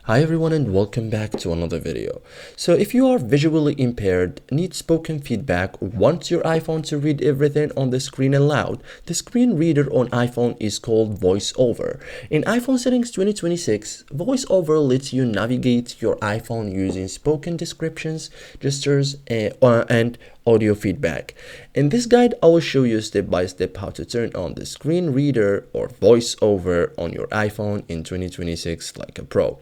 Hi everyone and welcome back to another video. So if you are visually impaired, need spoken feedback, want your iPhone to read everything on the screen aloud, the screen reader on iPhone is called VoiceOver. In iPhone settings 2026, VoiceOver lets you navigate your iPhone using spoken descriptions, gestures, and audio feedback. In this guide, I will show you step by step how to turn on the screen reader or VoiceOver on your iPhone in 2026 like a pro.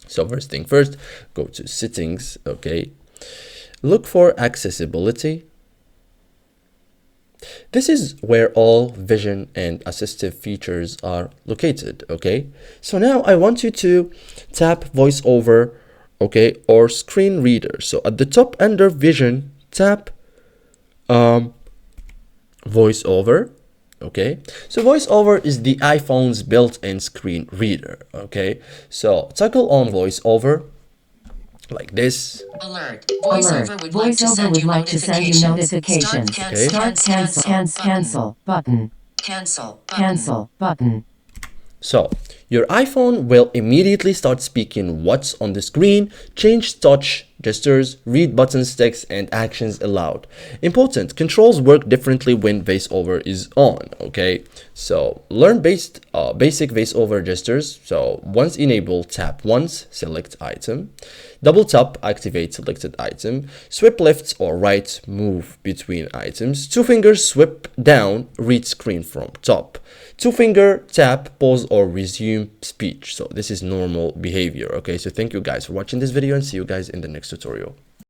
So first thing first, go to settings, okay? Look for accessibility. This is where all vision and assistive features are located, okay? So now I want you to tap VoiceOver, okay, or screen reader. So at the top under vision, tap VoiceOver. Okay, so VoiceOver is the iPhone's built-in screen reader. Okay, so toggle on VoiceOver like this. Alert. VoiceOver would like to send you notifications. Okay. Start cancel button. Cancel button. So your iPhone will immediately start speaking what's on the screen, change touch gestures, read buttons, text, and actions aloud. Important, controls work differently when VoiceOver is on, okay? So learn basic VoiceOver gestures. So once enabled, tap once, select item. Double tap, activate selected item. Swipe left or right, move between items. Two fingers swipe down, read screen from top. Two finger tap, pause or resume speech. So this is normal behavior, okay? So thank you guys for watching this video and see you guys in the next tutorial.